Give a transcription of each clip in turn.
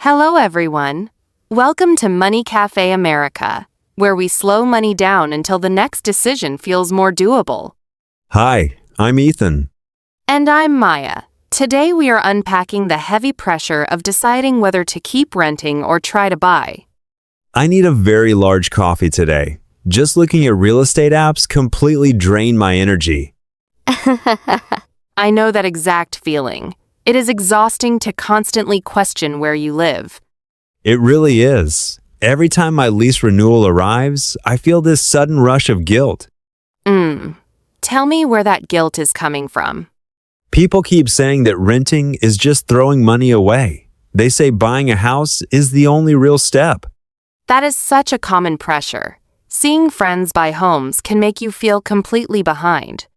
Hello, everyone. Welcome to Money Cafe America, where we slow money down until the next decision feels more doable. Hi, I'm Ethan. And I'm Maya. Today we are unpacking the heavy pressure of deciding whether to keep renting or try to buy. I need a very large coffee today. Just looking at real estate apps completely drained my energy. I know that exact feeling. It is exhausting to constantly question where you live. It really is. Every time my lease renewal arrives, I feel this sudden rush of guilt. Tell me where that guilt is coming from. People keep saying that renting is just throwing money away. They say buying a house is the only real step. That is such a common pressure. Seeing friends buy homes can make you feel completely behind.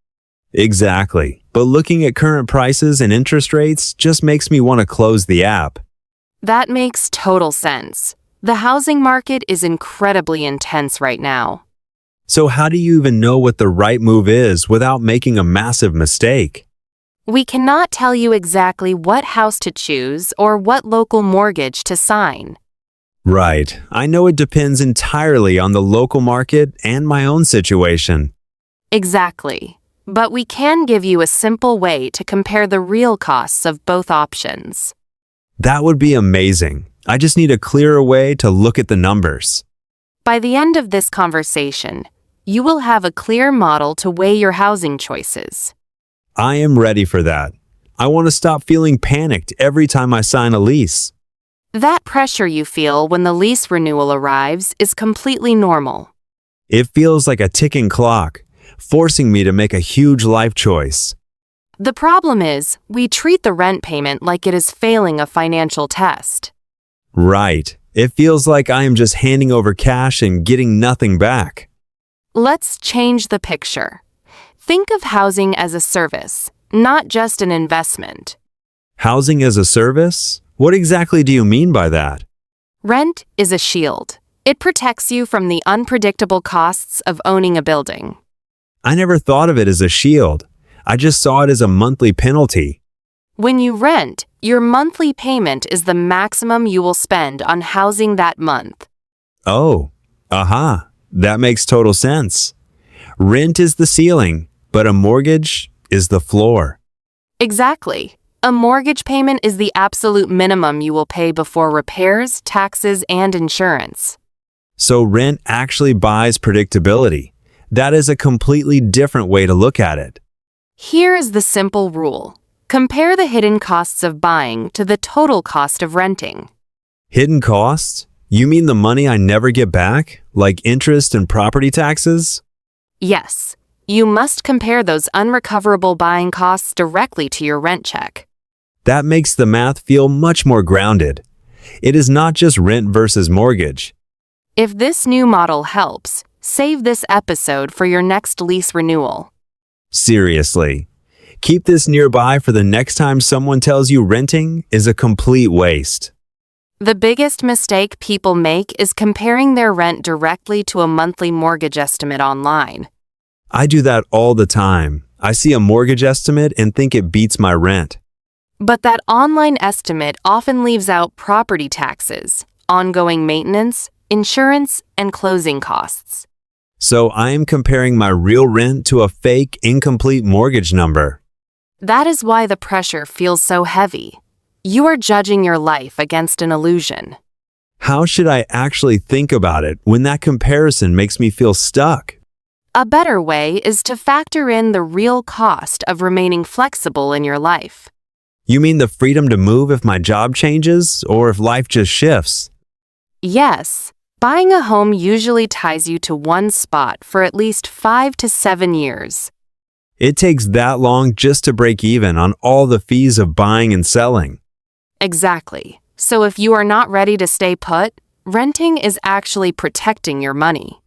Exactly. But looking at current prices and interest rates just makes me want to close the app. That makes total sense. The housing market is incredibly intense right now. So how do you even know what the right move is without making a massive mistake? We cannot tell you exactly what house to choose or what local mortgage to sign. Right. I know it depends entirely on the local market and my own situation. Exactly. But we can give you a simple way to compare the real costs of both options. That would be amazing. I just need a clearer way to look at the numbers. By the end of this conversation, you will have a clear model to weigh your housing choices. I am ready for that. I want to stop feeling panicked every time I sign a lease. That pressure you feel when the lease renewal arrives is completely normal. It feels like a ticking clock, forcing me to make a huge life choice. The problem is, we treat the rent payment like it is failing a financial test. Right. It feels like I am just handing over cash and getting nothing back. Let's change the picture. Think of housing as a service, not just an investment. Housing as a service? What exactly do you mean by that? Rent is a shield. It protects you from the unpredictable costs of owning a building. I never thought of it as a shield. I just saw it as a monthly penalty. When you rent, your monthly payment is the maximum you will spend on housing that month. Oh, aha, that makes total sense. Rent is the ceiling, but a mortgage is the floor. Exactly. A mortgage payment is the absolute minimum you will pay before repairs, taxes, and insurance. So rent actually buys predictability. That is a completely different way to look at it. Here is the simple rule. Compare the hidden costs of buying to the total cost of renting. Hidden costs? You mean the money I never get back, like interest and property taxes? Yes, you must compare those unrecoverable buying costs directly to your rent check. That makes the math feel much more grounded. It is not just rent versus mortgage. If this new model helps, save this episode for your next lease renewal. Seriously. Keep this nearby for the next time someone tells you renting is a complete waste. The biggest mistake people make is comparing their rent directly to a monthly mortgage estimate online. I do that all the time. I see a mortgage estimate and think it beats my rent. But that online estimate often leaves out property taxes, ongoing maintenance, insurance, and closing costs. So I am comparing my real rent to a fake, incomplete mortgage number. That is why the pressure feels so heavy. You are judging your life against an illusion. How should I actually think about it when that comparison makes me feel stuck? A better way is to factor in the real cost of remaining flexible in your life. You mean the freedom to move if my job changes or if life just shifts? Yes. Buying a home usually ties you to one spot for at least 5 to 7 years. It takes that long just to break even on all the fees of buying and selling. Exactly. So if you are not ready to stay put, renting is actually protecting your money.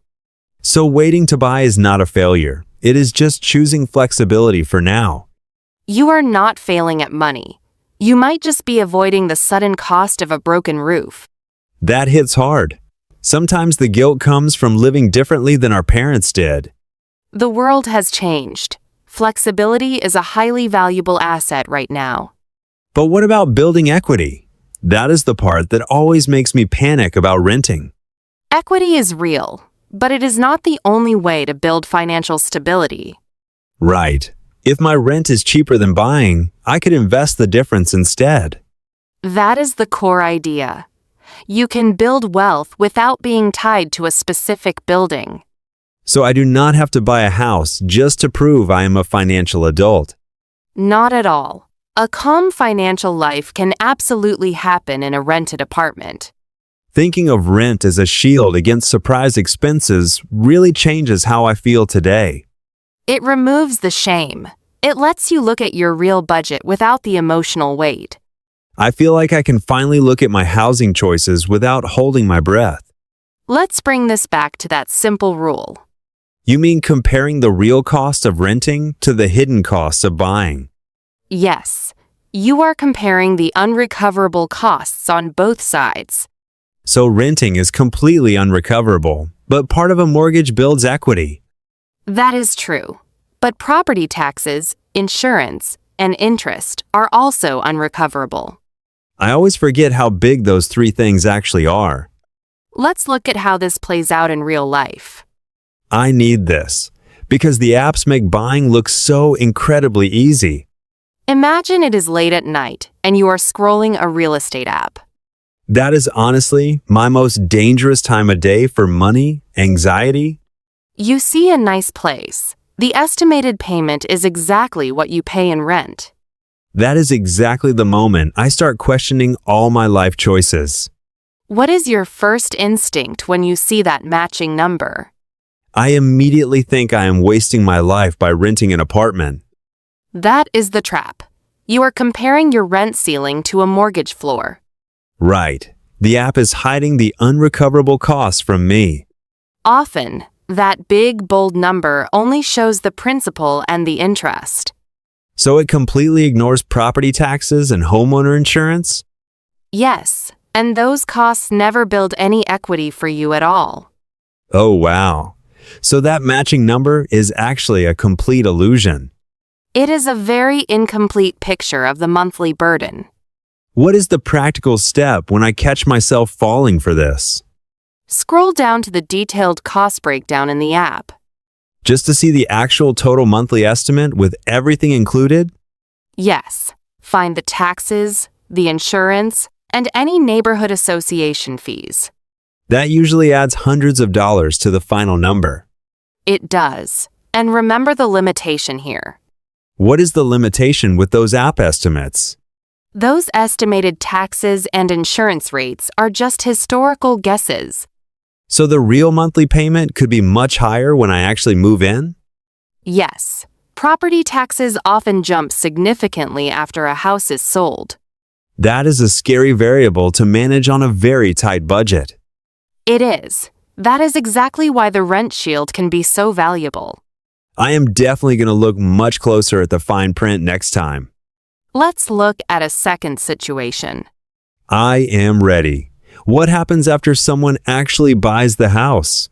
So waiting to buy is not a failure. It is just choosing flexibility for now. You are not failing at money. You might just be avoiding the sudden cost of a broken roof. That hits hard. Sometimes the guilt comes from living differently than our parents did. The world has changed. Flexibility is a highly valuable asset right now. But what about building equity? That is the part that always makes me panic about renting. Equity is real, but it is not the only way to build financial stability. Right. If my rent is cheaper than buying, I could invest the difference instead. That is the core idea. You can build wealth without being tied to a specific building. So I do not have to buy a house just to prove I am a financial adult. Not at all. A calm financial life can absolutely happen in a rented apartment. Thinking of rent as a shield against surprise expenses really changes how I feel today. It removes the shame. It lets you look at your real budget without the emotional weight. I feel like I can finally look at my housing choices without holding my breath. Let's bring this back to that simple rule. You mean comparing the real cost of renting to the hidden costs of buying? Yes, you are comparing the unrecoverable costs on both sides. So renting is completely unrecoverable, but part of a mortgage builds equity. That is true. But property taxes, insurance, and interest are also unrecoverable. I always forget how big those three things actually are. Let's look at how this plays out in real life. I need this, because the apps make buying look so incredibly easy. Imagine it is late at night and you are scrolling a real estate app. That is honestly my most dangerous time of day for money, anxiety. You see a nice place. The estimated payment is exactly what you pay in rent. That is exactly the moment I start questioning all my life choices. What is your first instinct when you see that matching number? I immediately think I am wasting my life by renting an apartment. That is the trap. You are comparing your rent ceiling to a mortgage floor. Right. The app is hiding the unrecoverable costs from me. Often, that big, bold number only shows the principal and the interest. So it completely ignores property taxes and homeowner insurance? Yes, and those costs never build any equity for you at all. Oh, wow. So that matching number is actually a complete illusion. It is a very incomplete picture of the monthly burden. What is the practical step when I catch myself falling for this? Scroll down to the detailed cost breakdown in the app. Just to see the actual total monthly estimate with everything included? Yes, find the taxes, the insurance, and any neighborhood association fees. That usually adds hundreds of dollars to the final number. It does. And remember the limitation here. What is the limitation with those app estimates? Those estimated taxes and insurance rates are just historical guesses. So the real monthly payment could be much higher when I actually move in? Yes, property taxes often jump significantly after a house is sold. That is a scary variable to manage on a very tight budget. It is. That is exactly why the rent shield can be so valuable. I am definitely going to look much closer at the fine print next time. Let's look at a second situation. I am ready. What happens after someone actually buys the house?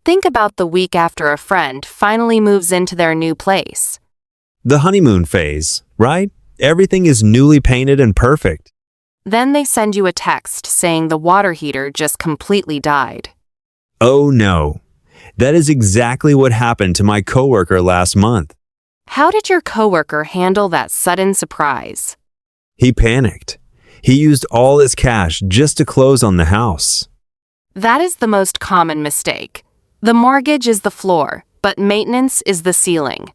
Think about the week after a friend finally moves into their new place. The honeymoon phase, right? Everything is newly painted and perfect. Then they send you a text saying the water heater just completely died. Oh no. That is exactly what happened to my coworker last month. How did your coworker handle that sudden surprise? He panicked. He used all his cash just to close on the house. That is the most common mistake. The mortgage is the floor, but maintenance is the ceiling.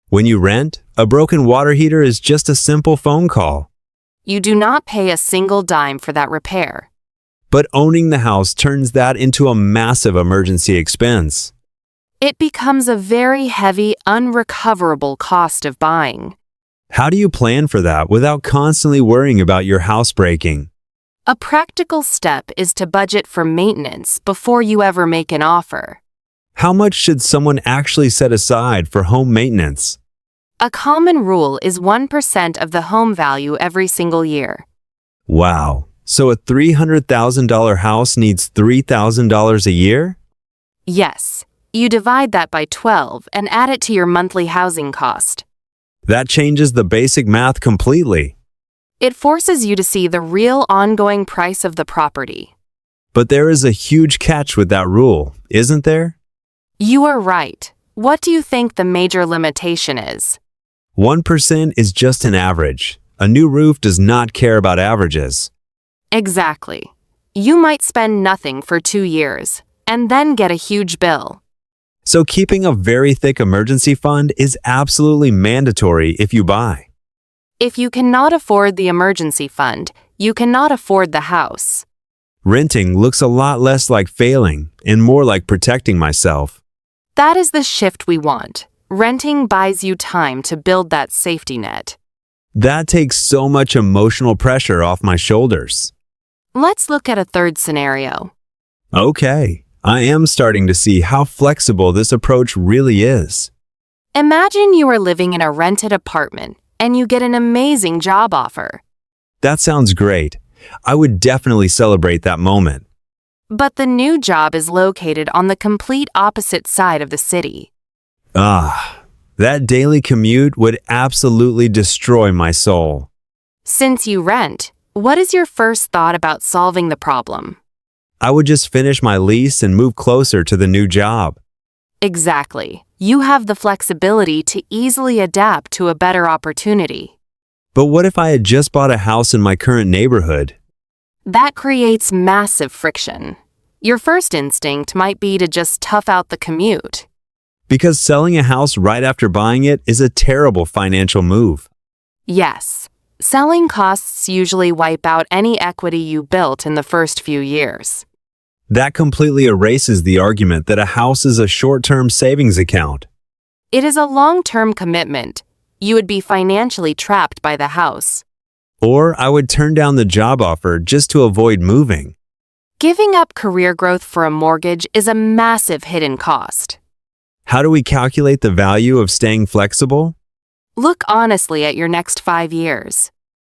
When you rent, a broken water heater is just a simple phone call. You do not pay a single dime for that repair. But owning the house turns that into a massive emergency expense. It becomes a very heavy, unrecoverable cost of buying. How do you plan for that without constantly worrying about your house breaking? A practical step is to budget for maintenance before you ever make an offer. How much should someone actually set aside for home maintenance? A common rule is 1% of the home value every single year. Wow. So a $300,000 house needs $3,000 a year? Yes. You divide that by 12 and add it to your monthly housing cost. That changes the basic math completely. It forces you to see the real ongoing price of the property. But there is a huge catch with that rule, isn't there? You are right. What do you think the major limitation is? 1% is just an average. A new roof does not care about averages. Exactly. You might spend nothing for 2 years and then get a huge bill. So keeping a very thick emergency fund is absolutely mandatory if you buy. If you cannot afford the emergency fund, you cannot afford the house. Renting looks a lot less like failing and more like protecting myself. That is the shift we want. Renting buys you time to build that safety net. That takes so much emotional pressure off my shoulders. Let's look at a third scenario. Okay, I am starting to see how flexible this approach really is. Imagine you are living in a rented apartment and you get an amazing job offer. That sounds great. I would definitely celebrate that moment. But the new job is located on the complete opposite side of the city. That daily commute would absolutely destroy my soul. Since you rent, what is your first thought about solving the problem? I would just finish my lease and move closer to the new job. Exactly. You have the flexibility to easily adapt to a better opportunity. But what if I had just bought a house in my current neighborhood? That creates massive friction. Your first instinct might be to just tough out the commute. Because selling a house right after buying it is a terrible financial move. Yes, selling costs usually wipe out any equity you built in the first few years. That completely erases the argument that a house is a short-term savings account. It is a long-term commitment. You would be financially trapped by the house. Or I would turn down the job offer just to avoid moving. Giving up career growth for a mortgage is a massive hidden cost. How do we calculate the value of staying flexible? Look honestly at your next 5 years.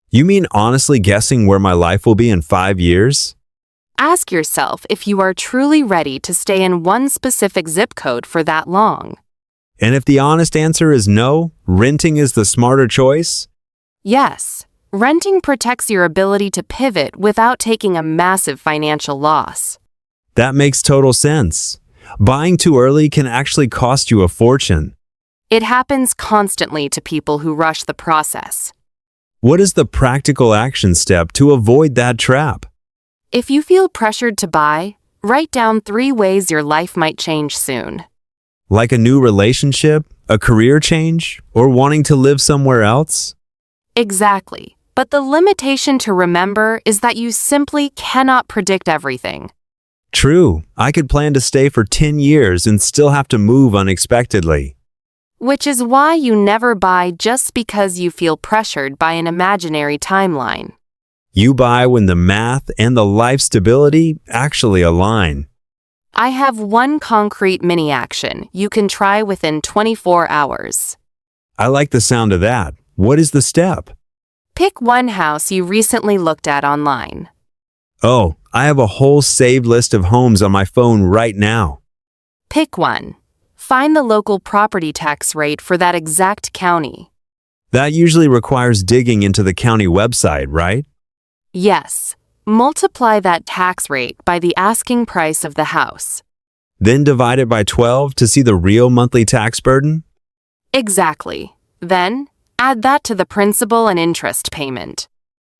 You mean honestly guessing where my life will be in 5 years? Ask yourself if you are truly ready to stay in one specific zip code for that long. And if the honest answer is no, renting is the smarter choice? Yes, renting protects your ability to pivot without taking a massive financial loss. That makes total sense. Buying too early can actually cost you a fortune. It happens constantly to people who rush the process. What is the practical action step to avoid that trap? If you feel pressured to buy, write down 3 ways your life might change soon. Like a new relationship, a career change, or wanting to live somewhere else? Exactly. But the limitation to remember is that you simply cannot predict everything. True, I could plan to stay for 10 years and still have to move unexpectedly. Which is why you never buy just because you feel pressured by an imaginary timeline. You buy when the math and the life stability actually align. I have one concrete mini action you can try within 24 hours. I like the sound of that. What is the step? Pick one house you recently looked at online. Oh, I have a whole saved list of homes on my phone right now. Pick one. Find the local property tax rate for that exact county. That usually requires digging into the county website, right? Yes. Multiply that tax rate by the asking price of the house. Then divide it by 12 to see the real monthly tax burden? Exactly. Then, add that to the principal and interest payment.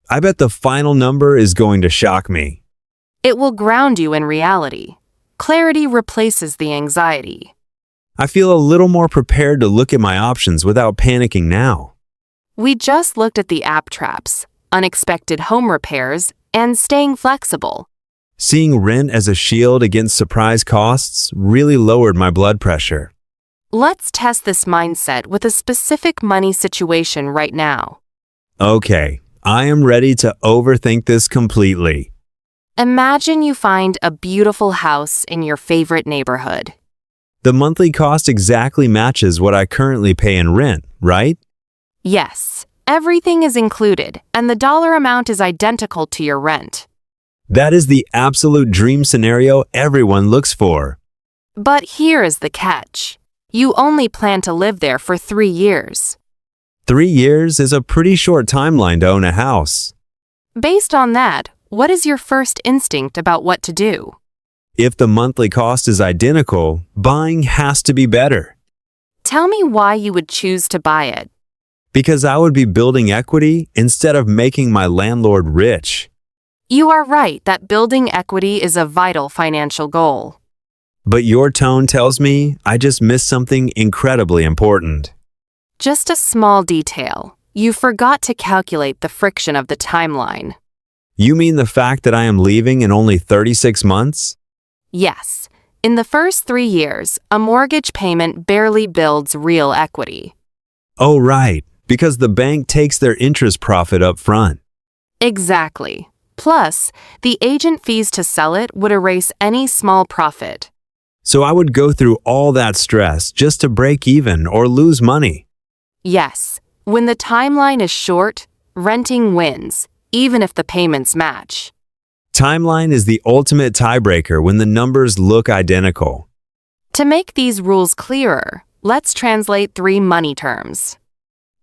I bet the final number is going to shock me. It will ground you in reality. Clarity replaces the anxiety. I feel a little more prepared to look at my options without panicking now. We just looked at the app traps, unexpected home repairs, and staying flexible. Seeing rent as a shield against surprise costs really lowered my blood pressure. Let's test this mindset with a specific money situation right now. Okay, I am ready to overthink this completely. Imagine you find a beautiful house in your favorite neighborhood. The monthly cost exactly matches what I currently pay in rent, right? Yes, everything is included, and the dollar amount is identical to your rent. That is the absolute dream scenario everyone looks for. But here is the catch. You only plan to live there for 3 years. 3 years is a pretty short timeline to own a house. Based on that, what is your first instinct about what to do? If the monthly cost is identical, buying has to be better. Tell me why you would choose to buy it. Because I would be building equity instead of making my landlord rich. You are right that building equity is a vital financial goal. But your tone tells me I just missed something incredibly important. Just a small detail. You forgot to calculate the friction of the timeline. You mean the fact that I am leaving in only 36 months? Yes. In the first 3 years, a mortgage payment barely builds real equity. Oh, right, because the bank takes their interest profit up front. Exactly. Plus, the agent fees to sell it would erase any small profit. So I would go through all that stress just to break even or lose money. Yes, when the timeline is short, renting wins, even if the payments match. Timeline is the ultimate tiebreaker when the numbers look identical. To make these rules clearer, let's translate 3 money terms.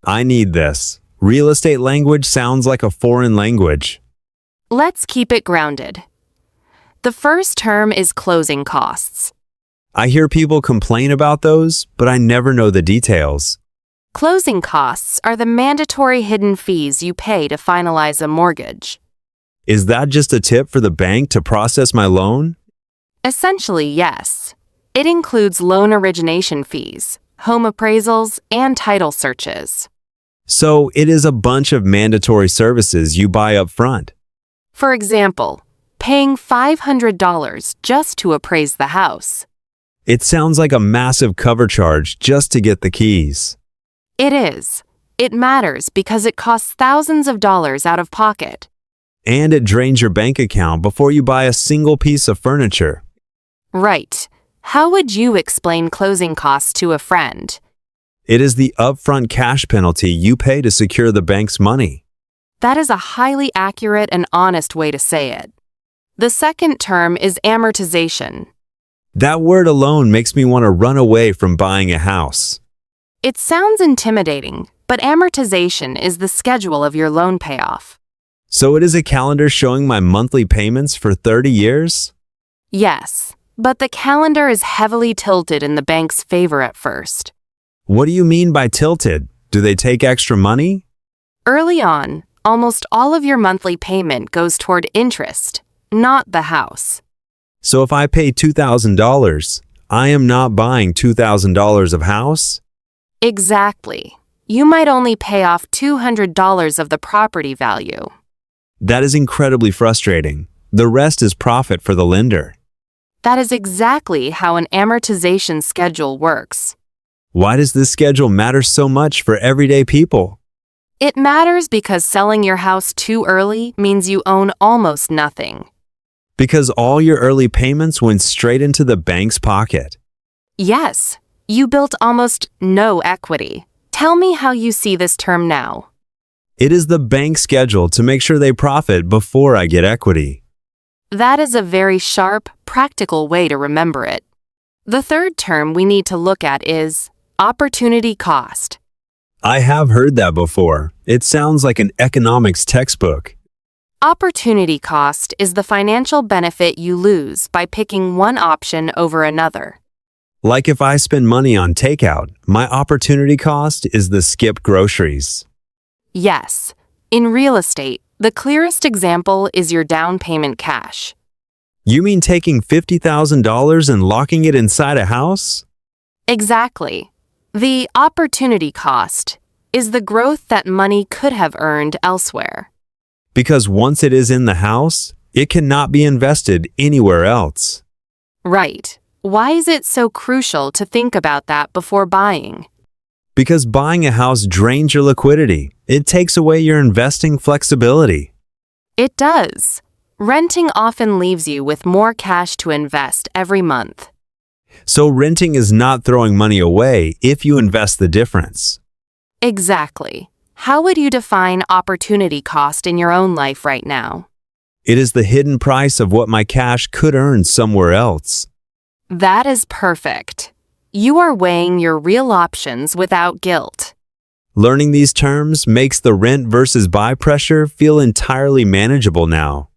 I need this. Real estate language sounds like a foreign language. Let's keep it grounded. The first term is closing costs. I hear people complain about those, but I never know the details. Closing costs are the mandatory hidden fees you pay to finalize a mortgage. Is that just a tip for the bank to process my loan? Essentially, yes. It includes loan origination fees, home appraisals, and title searches. So it is a bunch of mandatory services you buy up front. For example, paying $500 just to appraise the house. It sounds like a massive cover charge just to get the keys. It is. It matters because it costs thousands of dollars out of pocket. And it drains your bank account before you buy a single piece of furniture. Right. How would you explain closing costs to a friend? It is the upfront cash penalty you pay to secure the bank's money. That is a highly accurate and honest way to say it. The second term is amortization. That word alone makes me want to run away from buying a house. It sounds intimidating, but amortization is the schedule of your loan payoff. So it is a calendar showing my monthly payments for 30 years? Yes, but the calendar is heavily tilted in the bank's favor at first. What do you mean by tilted? Do they take extra money? Early on, almost all of your monthly payment goes toward interest, not the house. So if I pay $2,000, I am not buying $2,000 of house? Exactly. You might only pay off $200 of the property value. That is incredibly frustrating. The rest is profit for the lender. That is exactly how an amortization schedule works. Why does this schedule matter so much for everyday people? It matters because selling your house too early means you own almost nothing. Because all your early payments went straight into the bank's pocket. Yes, you built almost no equity. Tell me how you see this term now. It is the bank's schedule to make sure they profit before I get equity. That is a very sharp, practical way to remember it. The third term we need to look at is opportunity cost. I have heard that before. It sounds like an economics textbook. Opportunity cost is the financial benefit you lose by picking one option over another. Like if I spend money on takeout, my opportunity cost is the skipped groceries. Yes, in real estate, the clearest example is your down payment cash. You mean taking $50,000 and locking it inside a house? Exactly. The opportunity cost is the growth that money could have earned elsewhere. Because once it is in the house, it cannot be invested anywhere else. Right. Why is it so crucial to think about that before buying? Because buying a house drains your liquidity. It takes away your investing flexibility. It does. Renting often leaves you with more cash to invest every month. So renting is not throwing money away if you invest the difference. Exactly. How would you define opportunity cost in your own life right now? It is the hidden price of what my cash could earn somewhere else. That is perfect. You are weighing your real options without guilt. Learning these terms makes the rent versus buy pressure feel entirely manageable now.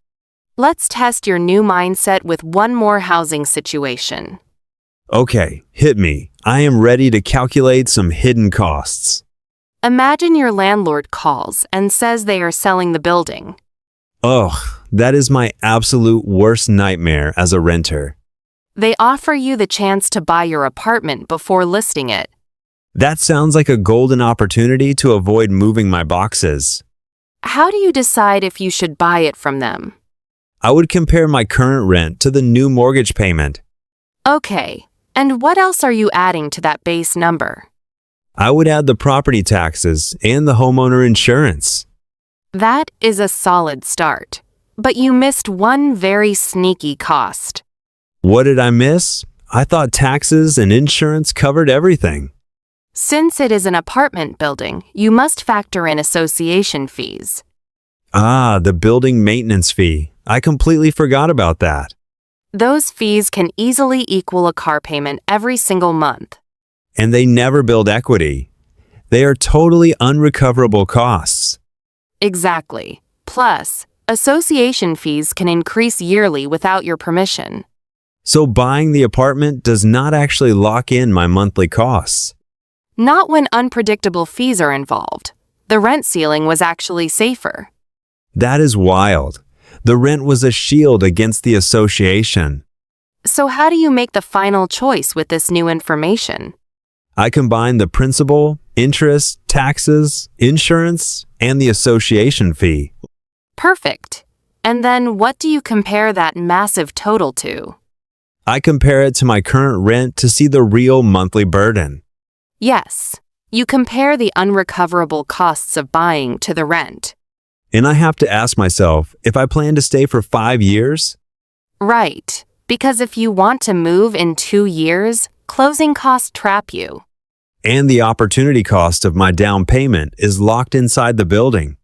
Let's test your new mindset with one more housing situation. Okay, hit me. I am ready to calculate some hidden costs. Imagine your landlord calls and says they are selling the building. Ugh, that is my absolute worst nightmare as a renter. They offer you the chance to buy your apartment before listing it. That sounds like a golden opportunity to avoid moving my boxes. How do you decide if you should buy it from them? I would compare my current rent to the new mortgage payment. Okay, and what else are you adding to that base number? I would add the property taxes and the homeowner insurance. That is a solid start. But you missed one very sneaky cost. What did I miss? I thought taxes and insurance covered everything. Since it is an apartment building, you must factor in association fees. Ah, the building maintenance fee. I completely forgot about that. Those fees can easily equal a car payment every single month. And they never build equity. They are totally unrecoverable costs. Exactly. Plus, association fees can increase yearly without your permission. So buying the apartment does not actually lock in my monthly costs. Not when unpredictable fees are involved. The rent ceiling was actually safer. That is wild. The rent was a shield against the association. So how do you make the final choice with this new information? I combine the principal, interest, taxes, insurance, and the association fee. Perfect. And then what do you compare that massive total to? I compare it to my current rent to see the real monthly burden. Yes, you compare the unrecoverable costs of buying to the rent. And I have to ask myself if I plan to stay for 5 years. Right, because if you want to move in 2 years, closing costs trap you. And the opportunity cost of my down payment is locked inside the building.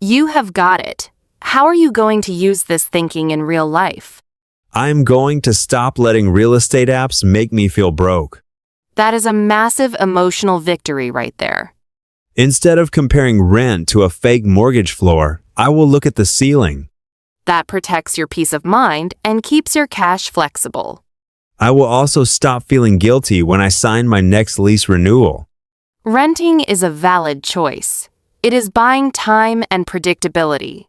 You have got it. How are you going to use this thinking in real life? I am going to stop letting real estate apps make me feel broke. That is a massive emotional victory right there. Instead of comparing rent to a fake mortgage floor, I will look at the ceiling. That protects your peace of mind and keeps your cash flexible. I will also stop feeling guilty when I sign my next lease renewal. Renting is a valid choice. It is buying time and predictability.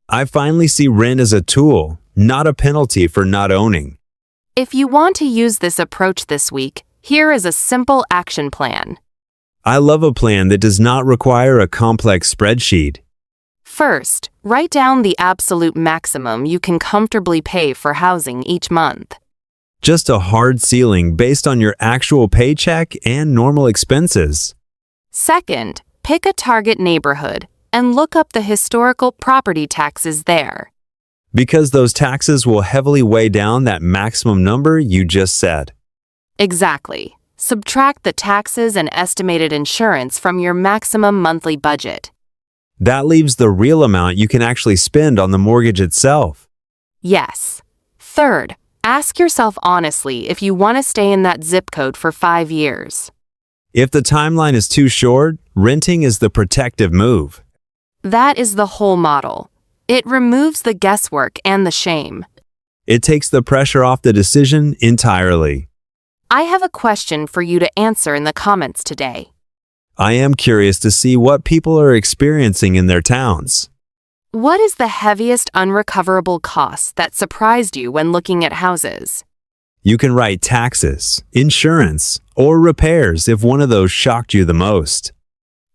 I finally see rent as a tool, not a penalty for not owning. If you want to use this approach this week, here is a simple action plan. I love a plan that does not require a complex spreadsheet. First, write down the absolute maximum you can comfortably pay for housing each month. Just a hard ceiling based on your actual paycheck and normal expenses. Second, pick a target neighborhood and look up the historical property taxes there. Because those taxes will heavily weigh down that maximum number you just said. Exactly. Subtract the taxes and estimated insurance from your maximum monthly budget. That leaves the real amount you can actually spend on the mortgage itself. Yes. Third, ask yourself honestly if you want to stay in that zip code for 5 years. If the timeline is too short, renting is the protective move. That is the whole model. It removes the guesswork and the shame. It takes the pressure off the decision entirely. I have a question for you to answer in the comments today. I am curious to see what people are experiencing in their towns. What is the heaviest unrecoverable cost that surprised you when looking at houses? You can write taxes, insurance, or repairs if one of those shocked you the most.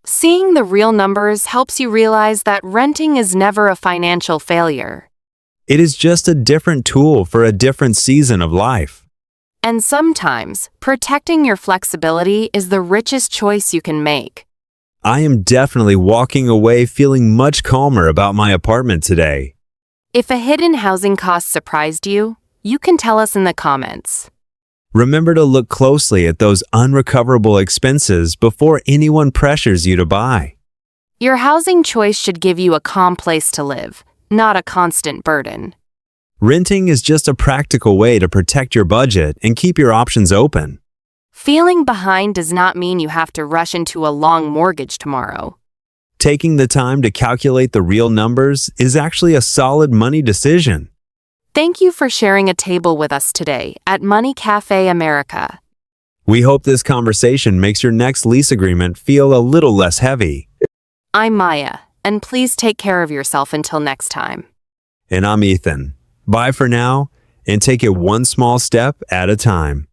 Seeing the real numbers helps you realize that renting is never a financial failure. It is just a different tool for a different season of life. And sometimes, protecting your flexibility is the richest choice you can make. I am definitely walking away feeling much calmer about my apartment today. If a hidden housing cost surprised you, you can tell us in the comments. Remember to look closely at those unrecoverable expenses before anyone pressures you to buy. Your housing choice should give you a calm place to live, not a constant burden. Renting is just a practical way to protect your budget and keep your options open. Feeling behind does not mean you have to rush into a long mortgage tomorrow. Taking the time to calculate the real numbers is actually a solid money decision. Thank you for sharing a table with us today at Money Cafe America. We hope this conversation makes your next lease agreement feel a little less heavy. I'm Maya, and please take care of yourself until next time. And I'm Ethan. Bye for now, and take it one small step at a time.